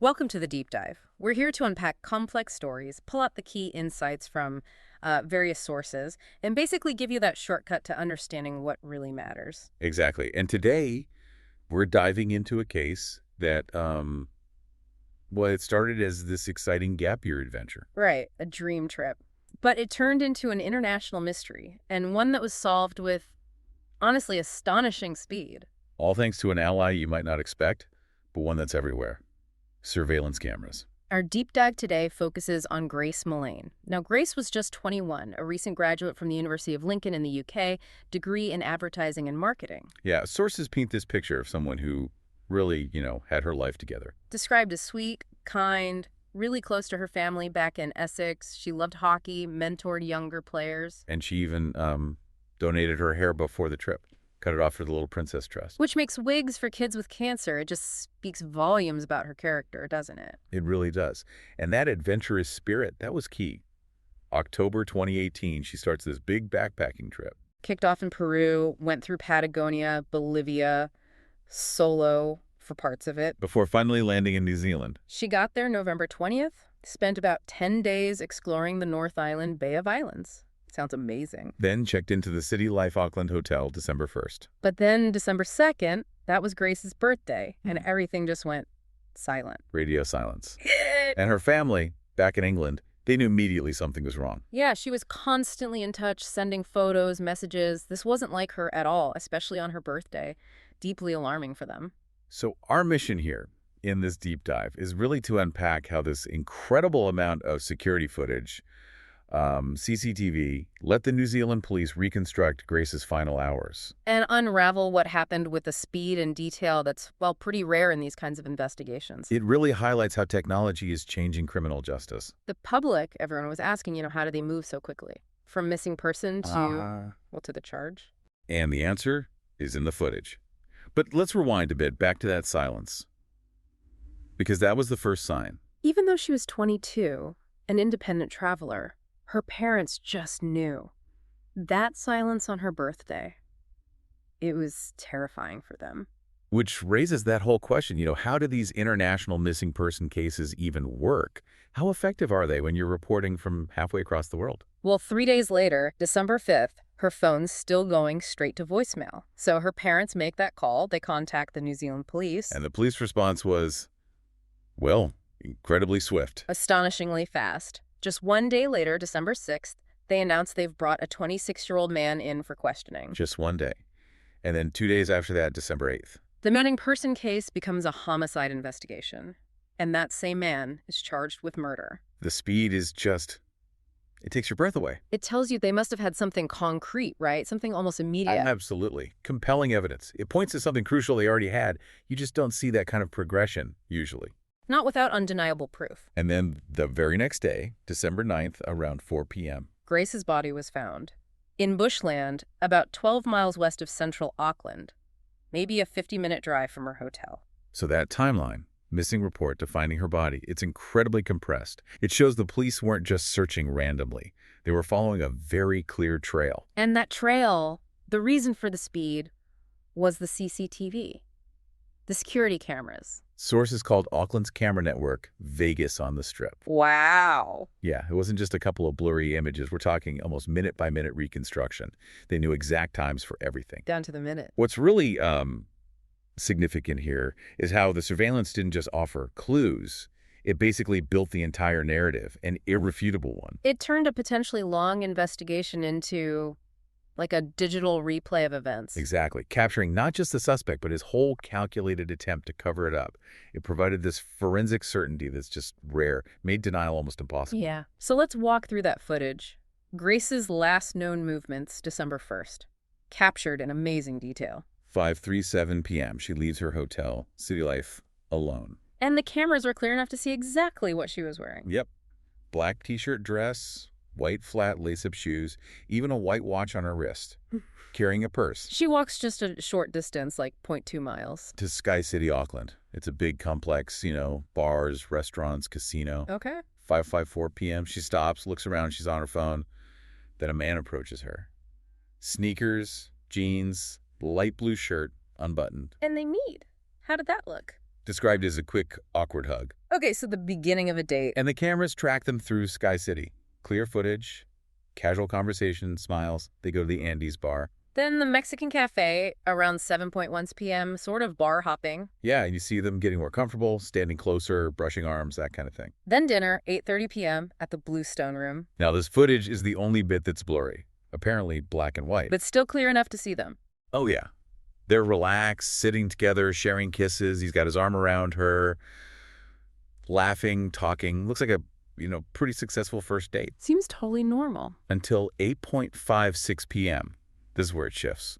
Welcome to the Deep Dive. We're here to unpack complex stories, pull out the key insights from various sources, and basically give you that shortcut to understanding what really matters. Exactly. And today we're diving into a case that, well, it started as this exciting gap year adventure. Right, a dream trip. But it turned into an international mystery, and one that was solved with, honestly, astonishing speed. All thanks to an ally you might not expect, but one that's everywhere. Surveillance cameras. Our deep dive today focuses on Grace Millane. Now, Grace was just 21, a recent graduate from the University of Lincoln in the UK, degree in advertising and marketing. Yeah, sources paint this picture of someone who really, had her life together. Described as sweet, kind, really close to her family back in Essex. She loved hockey, mentored younger players. And she even donated her hair before the trip. Cut it off for the Little Princess Trust. Which makes wigs for kids with cancer. It just speaks volumes about her character, doesn't it? It really does. And that adventurous spirit, that was key. October 2018, she starts this big backpacking trip. Kicked off in Peru, went through Patagonia, Bolivia, solo for parts of it. Before finally landing in New Zealand. She got there November 20th, spent about 10 days exploring the North Island Bay of Islands. Sounds amazing. Then checked into the City Life Auckland Hotel December 1st. But then December 2nd, that was Grace's birthday, and everything just went silent. Radio silence. And her family, back in England, they knew immediately something was wrong. Yeah, she was constantly in touch, sending photos, messages. This wasn't like her at all, especially on her birthday. Deeply alarming for them. So our mission here in this deep dive is really to unpack how this incredible amount of security footage, CCTV, let the New Zealand police reconstruct Grace's final hours. And unravel what happened with the speed and detail that's, well, pretty rare in these kinds of investigations. It really highlights how technology is changing criminal justice. The public, everyone was asking, how do they move so quickly? From missing person to, to the charge? And the answer is in the footage. But let's rewind a bit back to that silence. Because that was the first sign. Even though she was 22, an independent traveler, her parents just knew. That silence on her birthday, it was terrifying for them. Which raises that whole question, how do these international missing person cases even work? How effective are they when you're reporting from halfway across the world? Well, 3 days later, December 5th, her phone's still going straight to voicemail. So her parents make that call. They contact the New Zealand police. And the police response was, well, incredibly swift. Astonishingly fast. Just 1 day later, December 6th, they announce they've brought a 26-year-old man in for questioning. Just 1 day. And then 2 days after that, December 8th. The missing person case becomes a homicide investigation. And that same man is charged with murder. The speed is just, it takes your breath away. It tells you they must have had something concrete, right? Something almost immediate. Absolutely. Compelling evidence. It points to something crucial they already had. You just don't see that kind of progression, usually. Not without undeniable proof. And then the very next day, December 9th, around 4 p.m. Grace's body was found in bushland about 12 miles west of central Auckland, maybe a 50-minute drive from her hotel. So that timeline, missing report to finding her body, it's incredibly compressed. It shows the police weren't just searching randomly. They were following a very clear trail. And that trail, the reason for the speed, was the CCTV, the security cameras. Sources called Auckland's camera network Vegas on the Strip. Wow. Yeah, it wasn't just a couple of blurry images. We're talking almost minute-by-minute reconstruction. They knew exact times for everything. Down to the minute. What's really significant here is how the surveillance didn't just offer clues. It basically built the entire narrative, an irrefutable one. It turned a potentially long investigation into like a digital replay of events. Exactly. Capturing not just the suspect, but his whole calculated attempt to cover it up. It provided this forensic certainty that's just rare, made denial almost impossible. Yeah. So let's walk through that footage. Grace's last known movements, December 1st. Captured in amazing detail. 5:37 p.m. She leaves her hotel, City Life, alone. And the cameras were clear enough to see exactly what she was wearing. Yep. Black t-shirt dress, white flat lace-up shoes, even a white watch on her wrist, carrying a purse. She walks just a short distance, like 0.2 miles. To Sky City, Auckland. It's a big complex, bars, restaurants, casino. Okay. 5:54 p.m. She stops, looks around, she's on her phone. Then a man approaches her. Sneakers, jeans, light blue shirt, unbuttoned. And they meet. How did that look? Described as a quick, awkward hug. Okay, so the beginning of a date. And the cameras track them through Sky City. Clear footage, casual conversation, smiles. They go to the Andes bar. Then the Mexican cafe around 7:1 p.m., sort of bar hopping. Yeah, and you see them getting more comfortable, standing closer, brushing arms, that kind of thing. Then dinner, 8:30 p.m. at the Bluestone Room. Now, this footage is the only bit that's blurry. Apparently black and white. But still clear enough to see them. Oh, yeah. They're relaxed, sitting together, sharing kisses. He's got his arm around her, laughing, talking. Looks like a, pretty successful first date. Seems totally normal. Until 8:56 p.m. This is where it shifts.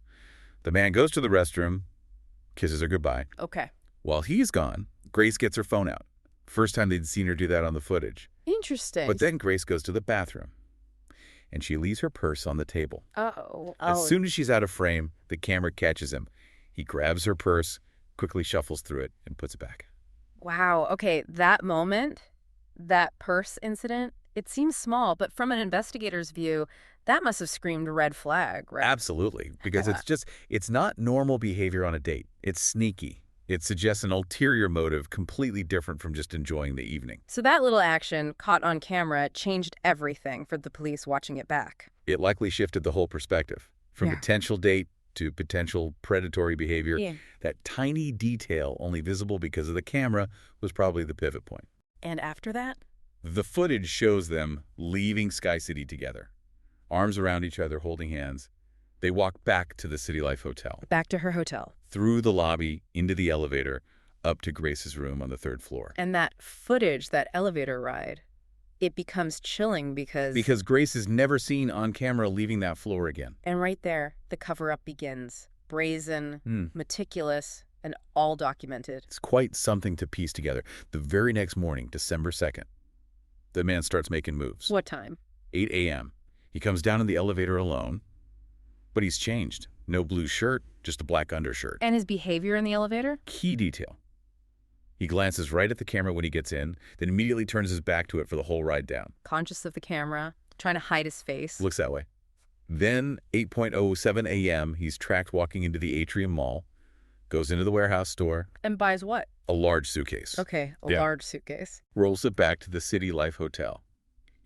The man goes to the restroom, kisses her goodbye. Okay. While he's gone, Grace gets her phone out. First time they'd seen her do that on the footage. Interesting. But then Grace goes to the bathroom, and she leaves her purse on the table. Uh-oh. As soon as she's out of frame, the camera catches him. He grabs her purse, quickly shuffles through it, and puts it back. Wow. Okay, that moment, that purse incident, it seems small, but from an investigator's view, that must have screamed red flag, right? Absolutely, because it's not normal behavior on a date. It's sneaky. It suggests an ulterior motive completely different from just enjoying the evening. So that little action, caught on camera, changed everything for the police watching it back. It likely shifted the whole perspective. From potential date to potential predatory behavior. Yeah. That tiny detail, only visible because of the camera, was probably the pivot point. And after that? The footage shows them leaving Sky City together. Arms around each other, holding hands. They walk back to the City Life Hotel. Back to her hotel. Through the lobby, into the elevator, up to Grace's room on the 3rd floor. And that footage, that elevator ride, it becomes chilling because... Because Grace is never seen on camera leaving that floor again. And right there, the cover-up begins. Brazen, meticulous, and all documented. It's quite something to piece together. The very next morning, December 2nd, the man starts making moves. What time? 8 a.m. He comes down in the elevator alone, but he's changed. No blue shirt, just a black undershirt. And his behavior in the elevator? Key detail. He glances right at the camera when he gets in, then immediately turns his back to it for the whole ride down. Conscious of the camera, trying to hide his face. Looks that way. Then, 8:07 a.m., he's tracked walking into the Atrium Mall, goes into the warehouse store. And buys what? A large suitcase. Okay, a large suitcase. Rolls it back to the City Life Hotel.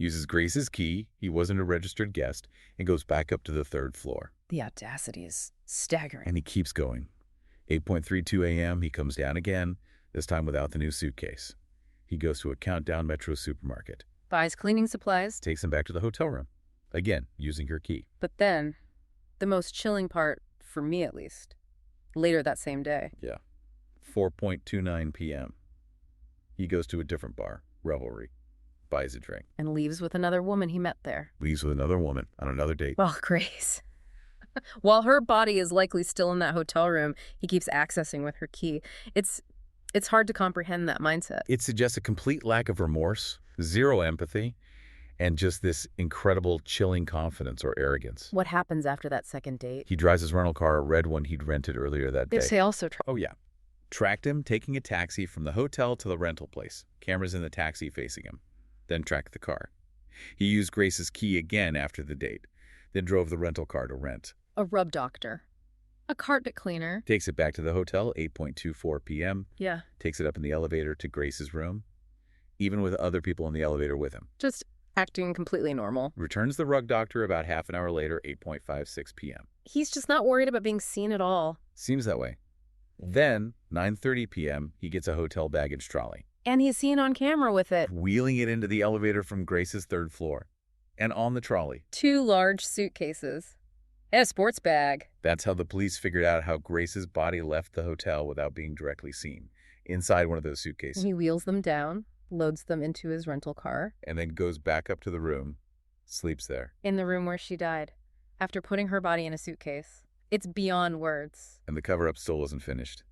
Uses Grace's key, he wasn't a registered guest, and goes back up to the 3rd floor. The audacity is staggering. And he keeps going. 8:32 a.m., he comes down again, this time without the new suitcase. He goes to a Countdown Metro supermarket. Buys cleaning supplies. Takes him back to the hotel room. Again, using her key. But then, the most chilling part, for me at least, later that same day. Yeah. 4:29 p.m. He goes to a different bar, Revelry. Buys a drink. And leaves with another woman he met there. Leaves with another woman on another date. Well, Grace. While her body is likely still in that hotel room, he keeps accessing with her key. It's hard to comprehend that mindset. It suggests a complete lack of remorse, zero empathy, and just this incredible chilling confidence or arrogance. What happens after that second date? He drives his rental car, a red one he'd rented earlier that day. They also Oh, yeah. Tracked him, taking a taxi from the hotel to the rental place. Cameras in the taxi facing him. Then tracked the car. He used Grace's key again after the date, then drove the rental car to rent. a rub doctor, a carpet cleaner. Takes it back to the hotel, 8:24 p.m. Yeah. Takes it up in the elevator to Grace's room, even with other people in the elevator with him. Just acting completely normal. Returns the rug doctor about half an hour later, 8:56 p.m. He's just not worried about being seen at all. Seems that way. Then, 9:30 p.m., he gets a hotel baggage trolley. And he's seen on camera with it. Wheeling it into the elevator from Grace's 3rd floor. And on the trolley. 2 large suitcases. And a sports bag. That's how the police figured out how Grace's body left the hotel without being directly seen. Inside one of those suitcases. He wheels them down, loads them into his rental car. And then goes back up to the room, sleeps there. In the room where she died, after putting her body in a suitcase. It's beyond words. And the cover-up still wasn't finished.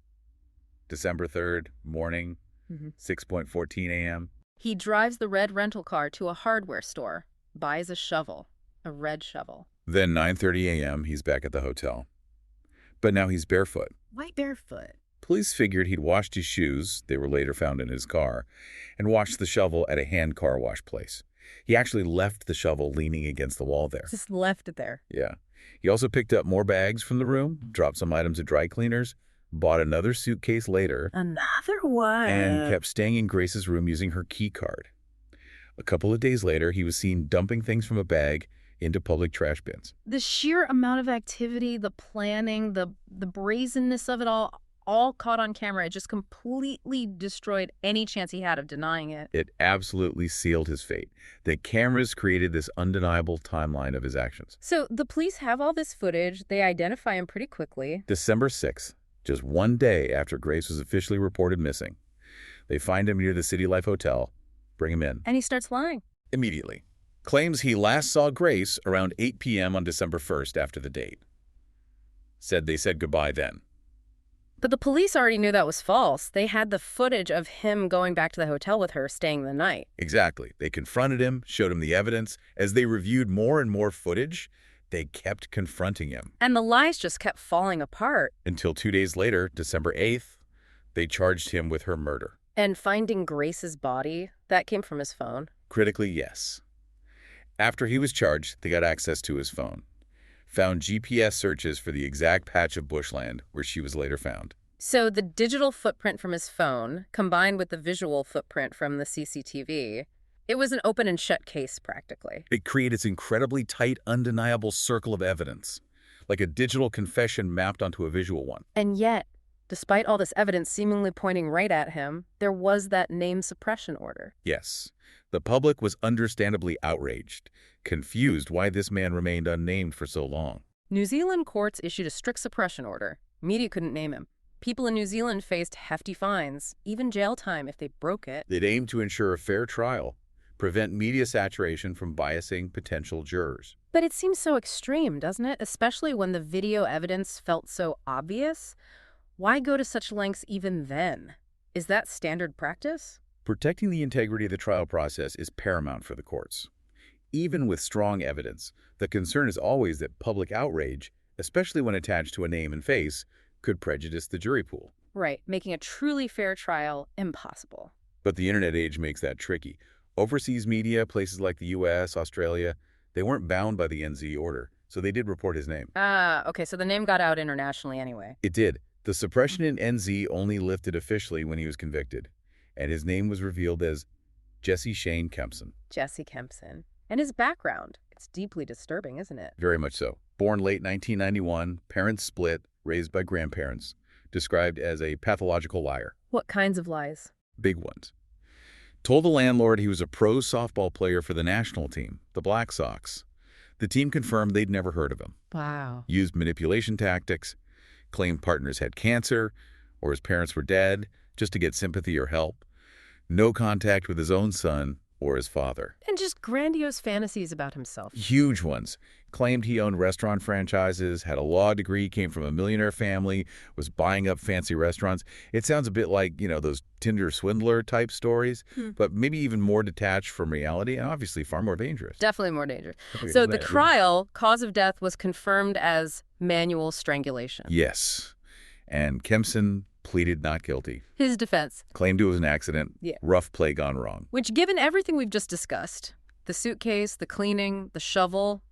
December 3rd, morning, 6:14 a.m. He drives the red rental car to a hardware store, buys a shovel, a red shovel. Then 9:30 a.m., he's back at the hotel. But now he's barefoot. Why barefoot? Police figured he'd washed his shoes, they were later found in his car, and washed the shovel at a hand car wash place. He actually left the shovel leaning against the wall there. Just left it there. Yeah. He also picked up more bags from the room, dropped some items at dry cleaners, bought another suitcase later, Another one. and kept staying in Grace's room using her key card. A couple of days later, he was seen dumping things from a bag into public trash bins. The sheer amount of activity, the planning, the brazenness of it all caught on camera. It just completely destroyed any chance he had of denying it. It absolutely sealed his fate. The cameras created this undeniable timeline of his actions. So the police have all this footage. They identify him pretty quickly. December 6th, just one day after Grace was officially reported missing. They find him near the City Life Hotel, bring him in. And he starts lying. Immediately. Claims he last saw Grace around 8 p.m. on December 1st after the date. Said they said goodbye then. But the police already knew that was false. They had the footage of him going back to the hotel with her, staying the night. Exactly. They confronted him, showed him the evidence. As they reviewed more and more footage, they kept confronting him. And the lies just kept falling apart. Until 2 days later, December 8th, they charged him with her murder. And finding Grace's body, that came from his phone. Critically, yes. After he was charged, they got access to his phone. Found GPS searches for the exact patch of bushland where she was later found. So the digital footprint from his phone, combined with the visual footprint from the CCTV, it was an open and shut case practically. It created this incredibly tight, undeniable circle of evidence, like a digital confession mapped onto a visual one. And yet, despite all this evidence seemingly pointing right at him, there was that name suppression order. Yes, the public was understandably outraged, confused why this man remained unnamed for so long. New Zealand courts issued a strict suppression order. Media couldn't name him. People in New Zealand faced hefty fines, even jail time if they broke it. It aimed to ensure a fair trial, prevent media saturation from biasing potential jurors. But it seems so extreme, doesn't it? Especially when the video evidence felt so obvious. Why go to such lengths even then? Is that standard practice? Protecting the integrity of the trial process is paramount for the courts. Even with strong evidence, the concern is always that public outrage, especially when attached to a name and face, could prejudice the jury pool. Right, making a truly fair trial impossible. But the internet age makes that tricky. Overseas media, places like the US, Australia, they weren't bound by the NZ order, so they did report his name. Okay, so the name got out internationally anyway. It did. The suppression in NZ only lifted officially when he was convicted, and his name was revealed as Jesse Kempson. Jesse Kempson. And his background. It's deeply disturbing, isn't it? Very much so. Born late 1991, parents split, raised by grandparents, described as a pathological liar. What kinds of lies? Big ones. Told the landlord he was a pro softball player for the national team, the Black Sox. The team confirmed they'd never heard of him. Wow. Used manipulation tactics, claimed partners had cancer or his parents were dead just to get sympathy or help. No contact with his own son or his father. And just grandiose fantasies about himself. Huge ones. Claimed he owned restaurant franchises, had a law degree, came from a millionaire family, was buying up fancy restaurants. It sounds a bit like, those Tinder swindler type stories, but maybe even more detached from reality and obviously far more dangerous. Definitely more dangerous. So the trial, cause of death was confirmed as manual strangulation. Yes. And Kempson pleaded not guilty. His defense. Claimed it was an accident. Yeah. Rough play gone wrong. Which, given everything we've just discussed, the suitcase, the cleaning, the shovel,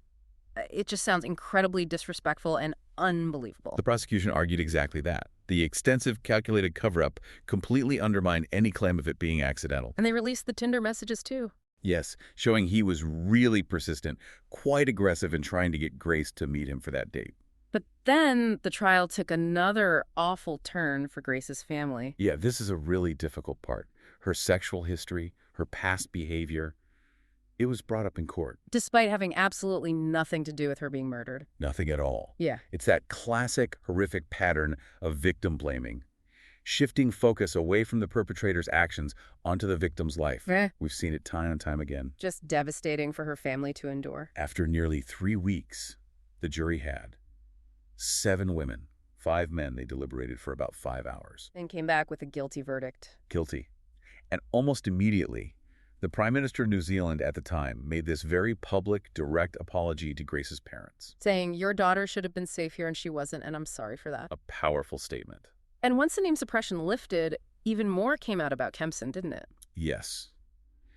it just sounds incredibly disrespectful and unbelievable. The prosecution argued exactly that. The extensive calculated cover-up completely undermined any claim of it being accidental. And they released the Tinder messages too. Yes, showing he was really persistent, quite aggressive in trying to get Grace to meet him for that date. But then the trial took another awful turn for Grace's family. Yeah, this is a really difficult part. Her sexual history, her past behavior. It was brought up in court. Despite having absolutely nothing to do with her being murdered. Nothing at all. Yeah. It's that classic, horrific pattern of victim blaming. Shifting focus away from the perpetrator's actions onto the victim's life. We've seen it time and time again. Just devastating for her family to endure. After nearly 3 weeks, the jury had 7 women, 5 men. They deliberated for about 5 hours. And came back with a guilty verdict. Guilty. And almost immediately, the Prime Minister of New Zealand at the time made this very public, direct apology to Grace's parents. Saying, your daughter should have been safe here and she wasn't, and I'm sorry for that. A powerful statement. And once the name suppression lifted, even more came out about Kempson, didn't it? Yes.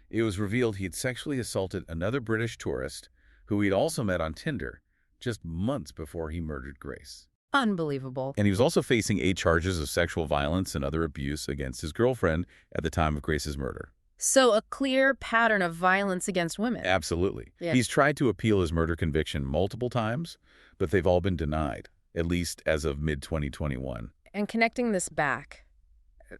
It was revealed he'd sexually assaulted another British tourist who he'd also met on Tinder just months before he murdered Grace. Unbelievable. And he was also facing 8 charges of sexual violence and other abuse against his girlfriend at the time of Grace's murder. So a clear pattern of violence against women. Absolutely. Yeah. He's tried to appeal his murder conviction multiple times, but they've all been denied, at least as of mid-2021. And connecting this back,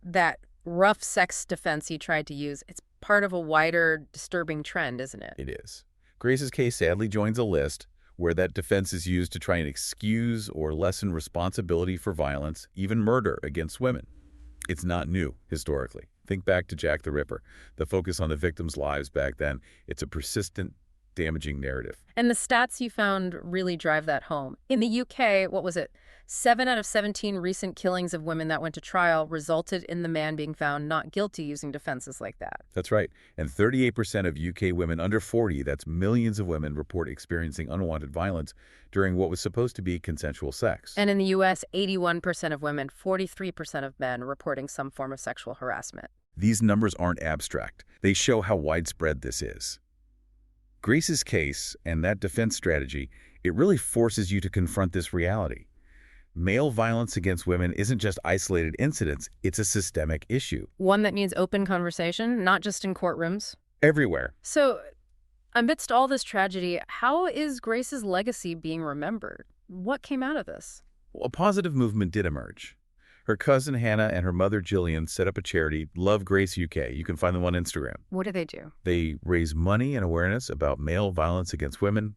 that rough sex defense he tried to use, it's part of a wider, disturbing trend, isn't it? It is. Grace's case sadly joins a list where that defense is used to try and excuse or lessen responsibility for violence, even murder, against women. It's not new, historically. Think back to Jack the Ripper. The focus on the victims' lives back then, it's a persistent, damaging narrative. And the stats you found really drive that home. In the UK, what was it? 7 out of 17 recent killings of women that went to trial resulted in the man being found not guilty using defenses like that. That's right. And 38% of UK women under 40, that's millions of women, report experiencing unwanted violence during what was supposed to be consensual sex. And in the US, 81% of women, 43% of men reporting some form of sexual harassment. These numbers aren't abstract. They show how widespread this is. Grace's case and that defense strategy, it really forces you to confront this reality. Male violence against women isn't just isolated incidents, it's a systemic issue. One that needs open conversation, not just in courtrooms. Everywhere. So, amidst all this tragedy, how is Grace's legacy being remembered? What came out of this? Well, a positive movement did emerge. Her cousin Hannah and her mother Jillian set up a charity, Love Grace UK. You can find them on Instagram. What do they do? They raise money and awareness about male violence against women,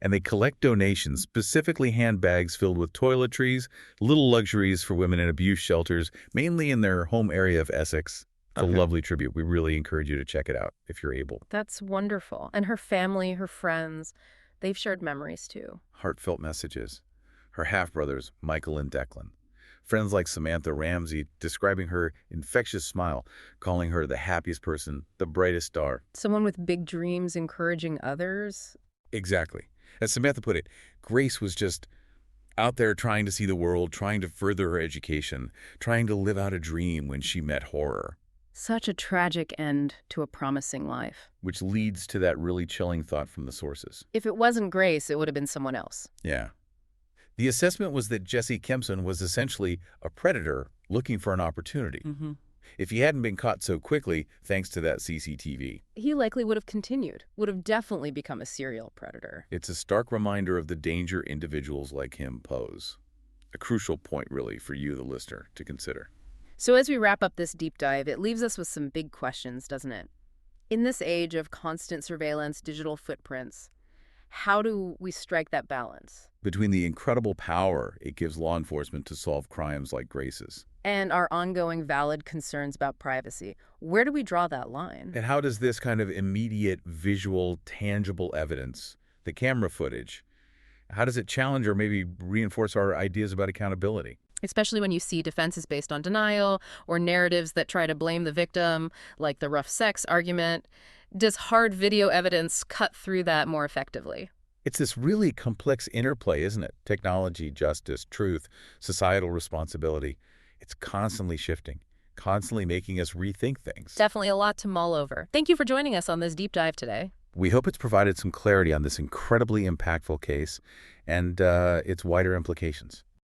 and they collect donations, specifically handbags filled with toiletries, little luxuries for women in abuse shelters, mainly in their home area of Essex. It's a lovely tribute. We really encourage you to check it out if you're able. That's wonderful. And her family, her friends, they've shared memories too. Heartfelt messages. Her half-brothers, Michael and Declan. Friends like Samantha Ramsey describing her infectious smile, calling her the happiest person, the brightest star. Someone with big dreams encouraging others. Exactly. As Samantha put it, Grace was just out there trying to see the world, trying to further her education, trying to live out a dream when she met horror. Such a tragic end to a promising life. Which leads to that really chilling thought from the sources. If it wasn't Grace, it would have been someone else. Yeah. The assessment was that Jesse Kempson was essentially a predator looking for an opportunity. If he hadn't been caught so quickly, thanks to that CCTV. He likely would have continued, would have definitely become a serial predator. It's a stark reminder of the danger individuals like him pose. A crucial point, really, for you, the listener, to consider. So as we wrap up this deep dive, it leaves us with some big questions, doesn't it? In this age of constant surveillance, digital footprints, how do we strike that balance? Between the incredible power it gives law enforcement to solve crimes like Grace's. And our ongoing valid concerns about privacy. Where do we draw that line? And how does this kind of immediate, visual, tangible evidence, the camera footage, how does it challenge or maybe reinforce our ideas about accountability? Especially when you see defenses based on denial or narratives that try to blame the victim, like the rough sex argument. Does hard video evidence cut through that more effectively? It's this really complex interplay, isn't it? Technology, justice, truth, societal responsibility. It's constantly shifting, constantly making us rethink things. Definitely a lot to mull over. Thank you for joining us on this deep dive today. We hope it's provided some clarity on this incredibly impactful case and its wider implications.